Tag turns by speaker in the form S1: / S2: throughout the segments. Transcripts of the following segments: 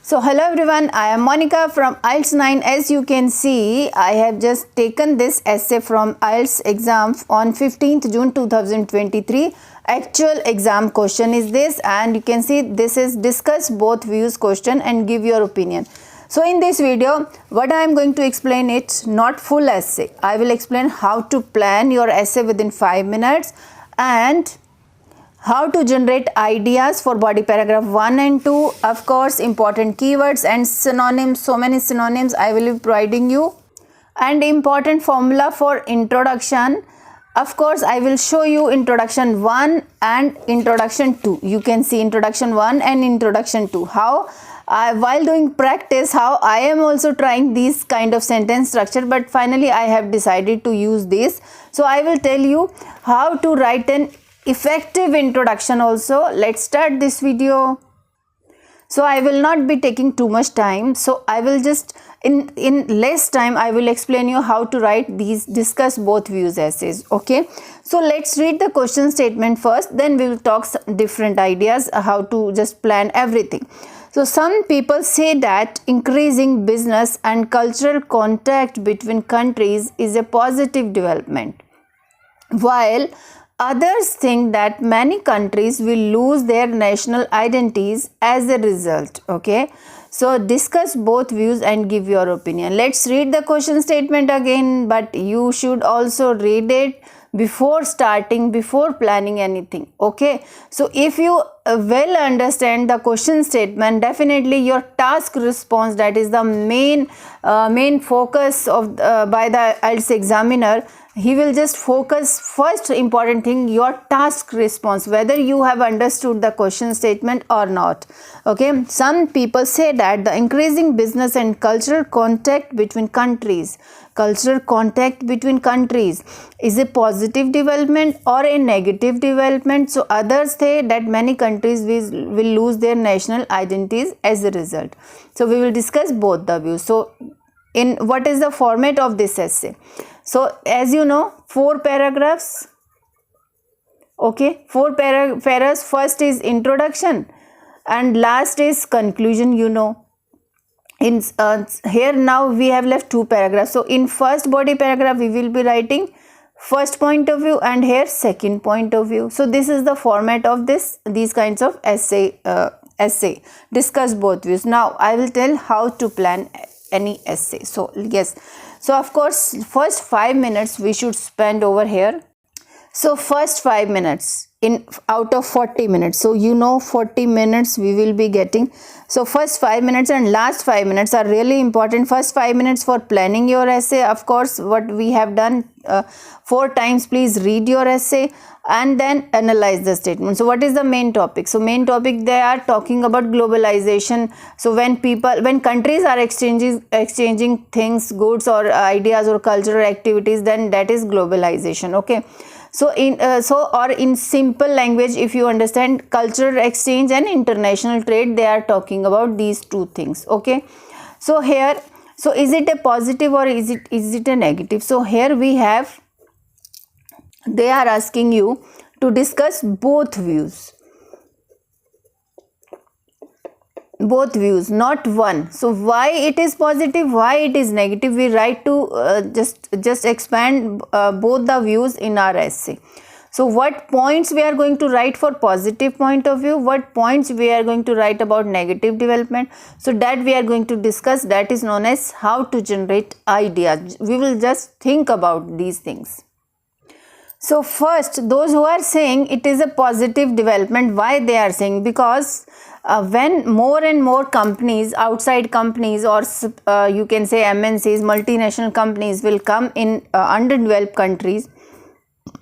S1: So hello everyone, I am Monica from IELTS 9. As you can see, I have just taken this essay from IELTS exam on 15th June 2023. Actual exam question is this, and you can see this is discuss both views question and give your opinion. So in this video, what I am going to explain, it's not full essay. I will explain how to plan your essay within 5 minutes and how to generate ideas for body paragraph 1 and 2, of course important keywords and synonyms, so many synonyms I will be providing you, and important formula for introduction. Of course I will show you introduction 1 and introduction 2. You can see introduction 1 and introduction 2. How while doing practice, how I am also trying this kind of sentence structure, but finally I have decided to use this. So I will tell you how to write an effective introduction also. Let's start this video. So I will not be taking too much time, so I will just in less time I will explain you how to write these discuss both views essays. Okay, so let's read the question statement first, then we will talk different ideas how to just plan everything. So some people say that increasing business and cultural contact between countries is a positive development, while others think that many countries will lose their national identities as a result. Okay, so discuss both views and give your opinion. Let's read the question statement again, but you should also read it before starting, before planning anything. Okay, so if you well understand the question statement, definitely your task response, that is the main focus of by the IELTS examiner. He will just focus first important thing, your task response, whether you have understood the question statement or not. Okay, some people say that the increasing business and cultural contact between countries is a positive development or a negative development. So others say that many countries will lose their national identities as a result. So we will discuss both the views. So in what is the format of this essay? So as you know, 4 paragraphs. Okay, 4 paragraphs. First is introduction and last is conclusion. You know, in here now we have left 2 paragraphs. So in first body paragraph we will be writing first point of view and here second point of view. So this is the format of these kinds of essay. Discuss both views. Now I will tell how to plan any essay. So yes, so of course first 5 minutes we should spend over here. So first 5 minutes in out of 40 minutes, so you know 40 minutes we will be getting. So first 5 minutes and last 5 minutes are really important. First 5 minutes for planning your essay, of course what we have done 4 times. Please read your essay and then analyze the statement. So what is the main topic? So main topic, they are talking about globalization. So when countries are exchanging things, goods or ideas or cultural activities, then that is globalization. Okay, so in simple language, if you understand, cultural exchange and international trade, they are talking about these 2 things. Okay, so here, so is it a positive or is it a negative? So here we have, they are asking you to discuss both views, not one. So why it is positive, why it is negative, we write to just expand both the views in our essay. So what points we are going to write for positive point of view, what points we are going to write about negative development, so that we are going to discuss. That is known as how to generate ideas. We will just think about these things. So first, those who are saying it is a positive development, why they are saying? Because when more and more companies, outside companies, or you can say MNCs, multinational companies will come in underdeveloped countries,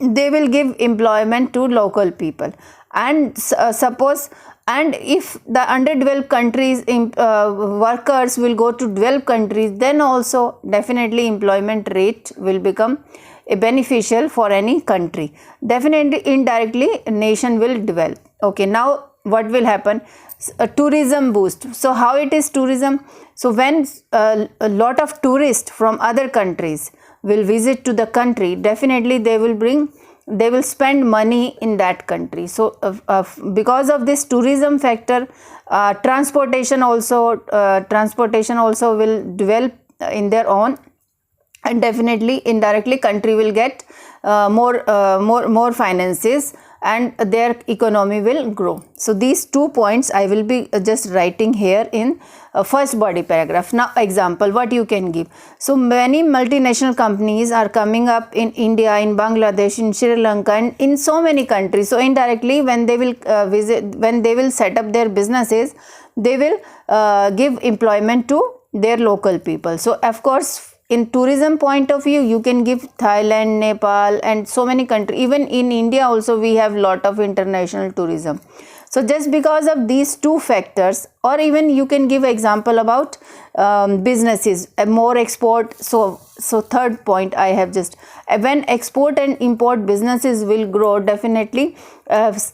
S1: they will give employment to local people. And and if the underdeveloped countries workers will go to developed countries, then also definitely employment rate will become beneficial for any country. Definitely indirectly a nation will develop. Okay, now what will happen? A tourism boost. So how it is tourism? So when a lot of tourists from other countries will visit to the country, definitely they will bring they will spend money in that country. So because of this tourism factor, transportation also will develop in their own, and definitely indirectly country will get more finances and their economy will grow. So these 2 points I will be just writing here in first body paragraph. Now example, what you can give. So many multinational companies are coming up in India, in Bangladesh, in Sri Lanka, and in so many countries. So indirectly when they will when they will set up their businesses, they will give employment to their local people. So of course, in tourism point of view, you can give Thailand, Nepal, and so many countries. Even in India also we have lot of international tourism. So just because of these 2 factors, or even you can give example about businesses, more export. So third point I have just, when export and import businesses will grow, definitely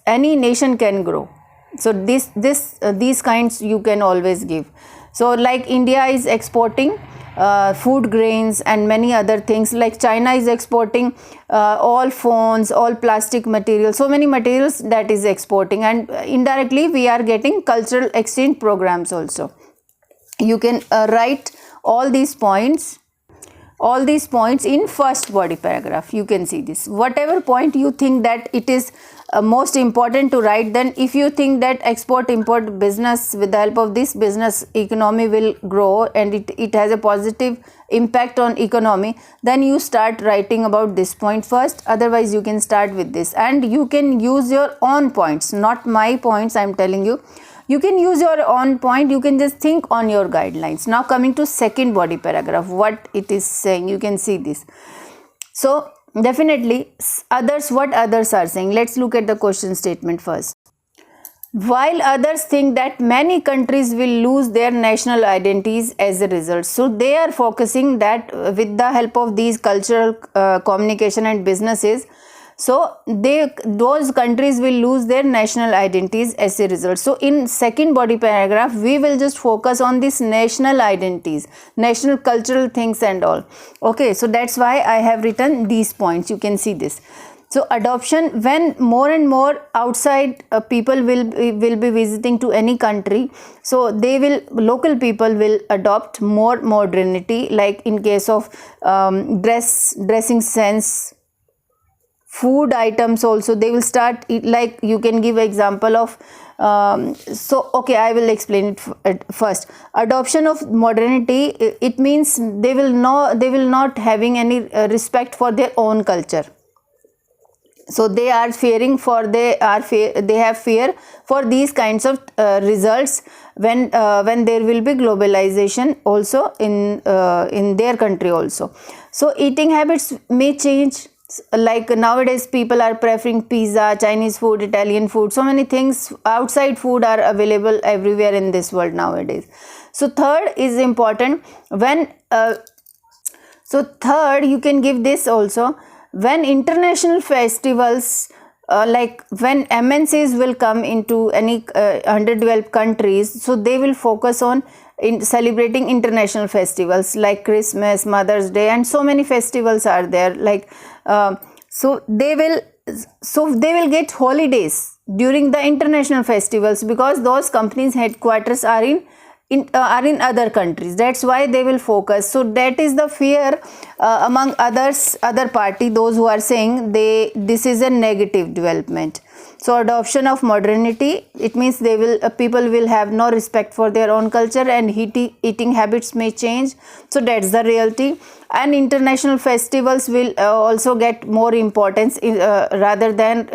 S1: any nation can grow. So these kinds you can always give. So like India is exporting food grains and many other things, like China is exporting all phones, all plastic materials, so many materials that is exporting, and indirectly we are getting cultural exchange programs also. You can write all these points in first body paragraph. You can see this, whatever point you think that it is most important to write. Then if you think that export import business, with the help of this business economy will grow and it has a positive impact on economy, then you start writing about this point first. Otherwise you can start with this, and you can use your own points, not my points. I am telling you, you can use your own point. You can just think on your guidelines. Now coming to second body paragraph, what it is saying, you can see this. So definitely others, what others are saying. Let's look at the question statement first. While others think that many countries will lose their national identities as a result. So they are focusing that with the help of these cultural communication and businesses, so those countries will lose their national identities as a result. So in second body paragraph we will just focus on this national identities, national cultural things and all. Okay, so that's why I have written these points. You can see this. So adoption, when more and more outside people will be visiting to any country, so local people will adopt more modernity, like in case of dressing sense, food items also they will start like you can give example of so okay, I will explain it first. Adoption of modernity, it means they will not having any respect for their own culture. So they are fearing for they have fear for these kinds of results when there will be globalization also in their country also. So eating habits may change. Like nowadays people are preferring pizza, Chinese food, Italian food, so many things. Outside food are available everywhere in this world nowadays. So third is important, when third you can give this also, when international festivals like when MNCs will come into any underdeveloped countries, so they will focus on in celebrating international festivals like Christmas, Mother's Day, and so many festivals are there, like so they will get holidays during the international festivals, because those companies headquarters are in other countries. That's why they will focus. So that is the fear among other party, those who are saying this is a negative development. So adoption of modernity, it means people will have no respect for their own culture, and eating habits may change. So that's the reality. And international festivals will also get more importance rather than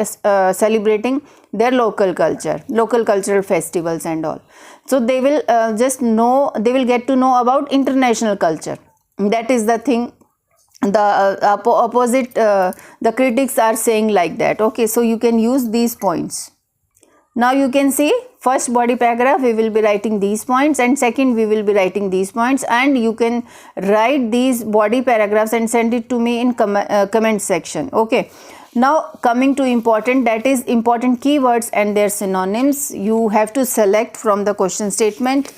S1: celebrating their local cultural festivals and all. So they will they will get to know about international culture. That is the thing. The opposite, the critics are saying like that. Okay, so you can use these points. Now you can see first body paragraph we will be writing these points, and second we will be writing these points, and you can write these body paragraphs and send it to me in comment section. Okay, now coming to important, that is important keywords and their synonyms. You have to select from the question statement.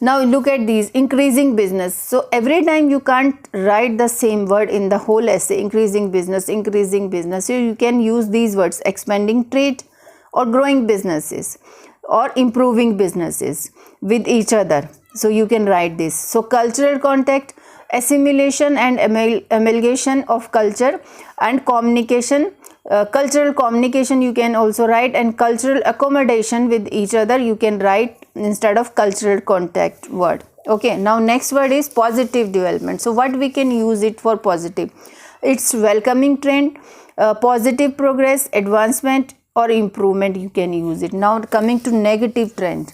S1: Now look at these, increasing business. So every time you can't write the same word in the whole essay, increasing business, increasing business. So you can use these words, expanding trade or growing businesses or improving businesses with each other. So you can write this. So cultural contact, assimilation and amalgamation of culture and communication. Cultural communication you can also write, and cultural accommodation with each other you can write instead of cultural contact word. Okay, now next word is positive development. So what we can use it for positive? It's welcoming trend, positive progress, advancement or improvement you can use it. Now coming to negative trend.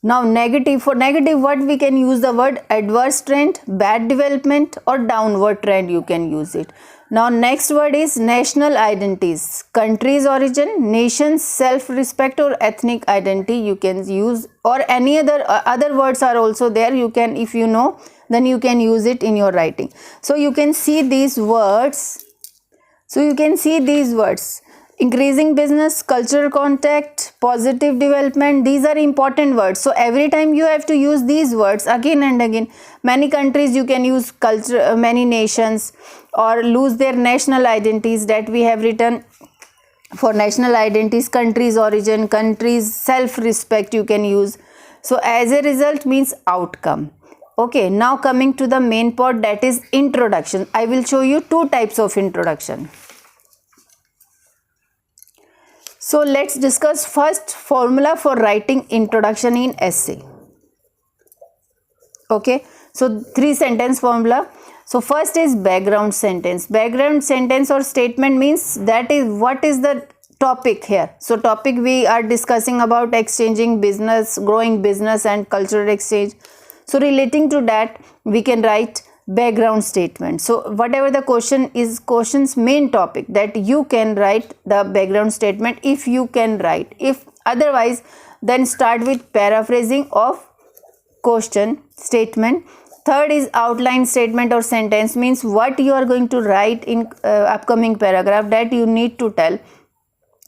S1: Now negative, for negative what we can use the word adverse trend, bad development or downward trend you can use it. Now next word is national identities, country's origin, nation's self-respect or ethnic identity you can use, or any other words are also there. You can, if you know, then you can use it in your writing. So you can see these words. Increasing business, cultural contact, positive development, these are important words. So every time you have to use these words again and again. Many countries you can use culture, many nations, or lose their national identities that we have written. For national identities, country's origin, country's self-respect you can use. So as a result means outcome. Okay, now coming to the main part, that is introduction. I will show you two types of introduction. So let's discuss first formula for writing introduction in essay. Okay, so 3 sentence formula. So first is background sentence. Background sentence or statement means that is what is the topic here. So topic we are discussing about exchanging business, growing business and cultural exchange. So relating to that we can write background statement. So whatever the question is, question's main topic, that you can write the background statement if you can write. If otherwise, then start with paraphrasing of question statement. Third is outline statement or sentence, means what you are going to write in upcoming paragraph, that you need to tell.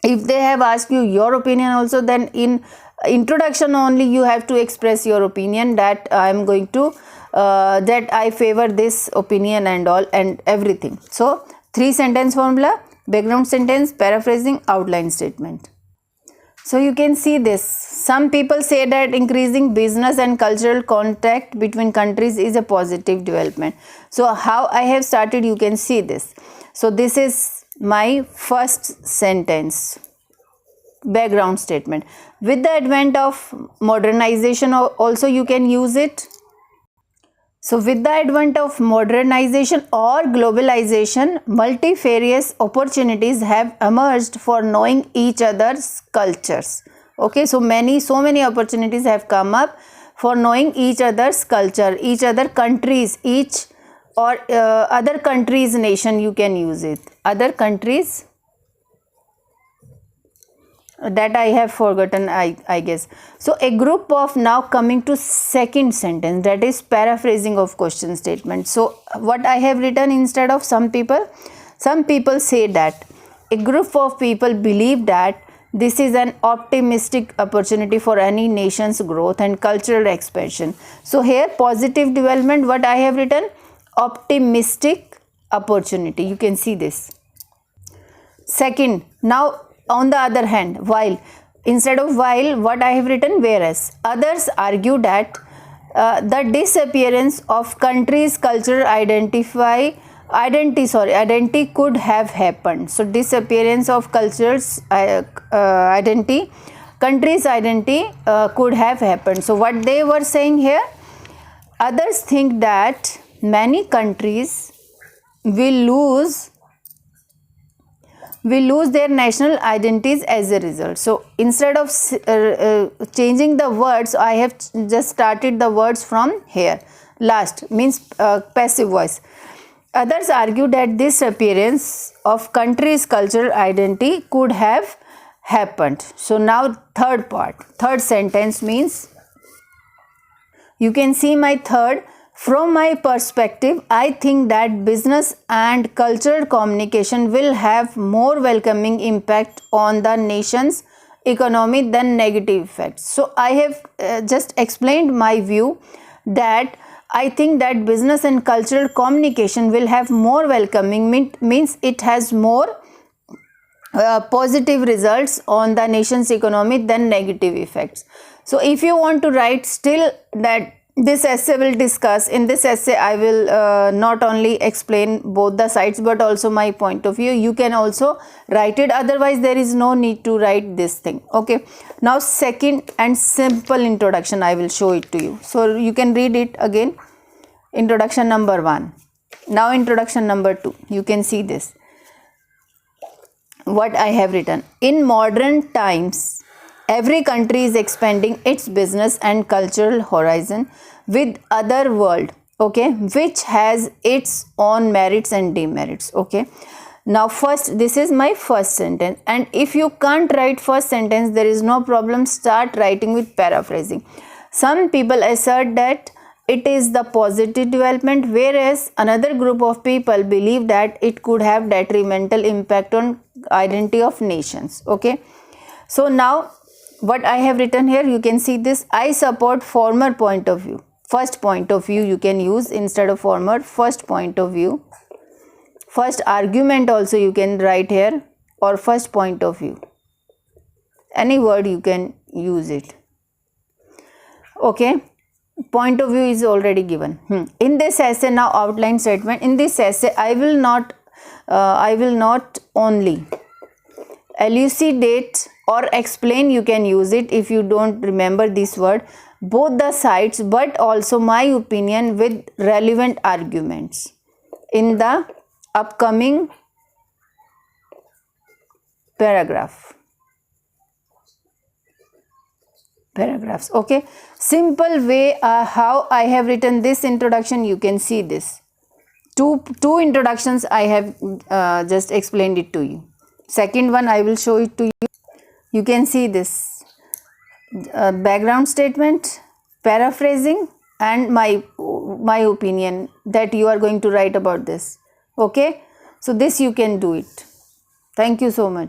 S1: If they have asked you your opinion also, then in introduction only you have to express your opinion, that I am going to that I favor this opinion and all and everything. So 3 sentence formula: background sentence, paraphrasing, outline statement. So you can see this. Some people say that increasing business and cultural contact between countries is a positive development. So how I have started, you can see this. So this is my first sentence, background statement. With the advent of modernization also you can use it. So with the advent of modernization or globalization, multifarious opportunities have emerged for knowing each other's cultures. Okay, so many opportunities have come up for knowing each other's culture, each other countries, each or other countries' nation you can use it. Other countries, that I have forgotten, I guess. So a group of, now coming to second sentence, that is paraphrasing of question statement. So what I have written instead of some people say that a group of people believe that this is an optimistic opportunity for any nation's growth and cultural expansion. So here positive development, what I have written, optimistic opportunity, you can see this. Second, now on the other hand, while, instead of while, what I have written, whereas. Others argue that the disappearance of countries' cultural identity could have happened. So disappearance of cultures identity, countries' identity could have happened. So what they were saying here, others think that many countries will lose their national identities as a result. So instead of changing the words, I have just started the words from here. Last means passive voice. Others argue that this appearance of country's cultural identity could have happened. So now third sentence means, you can see my third. From my perspective, I think that business and cultural communication will have more welcoming impact on the nation's economy than negative effects. So I have just explained my view that I think that business and cultural communication will have more welcoming, means it has more positive results on the nation's economy than negative effects. So if you want to write still that this essay will discuss, in this essay I will not only explain both the sides but also my point of view. You can also write it, otherwise there is no need to write this thing. Okay, now second and simple introduction I will show it to you, so you can read it again. Introduction number 1. Now introduction number 2. You can see this, what I have written. In modern times, every country is expanding its business and cultural horizon with other world, okay, which has its own merits and demerits. Okay, now first, this is my first sentence, and if you can't write first sentence, there is no problem, start writing with paraphrasing. Some people assert that it is the positive development, whereas another group of people believe that it could have detrimental impact on identity of nations. Okay, so now what I have written here, you can see this. I support former point of view. First point of view you can use instead of former. First point of view. First argument also you can write here, or first point of view. Any word you can use it. Okay, point of view is already given. In this essay, now outline statement. In this essay, I will not only elucidate or explain, you can use it if you don't remember this word, both the sides, but also my opinion with relevant arguments in the upcoming paragraphs. Okay, simple way how I have written this introduction, you can see this. Two introductions I have just explained it to you. Second one I will show it to you. You can see this background statement, paraphrasing, and my opinion that you are going to write about this. Okay, so this you can do it. Thank you so much.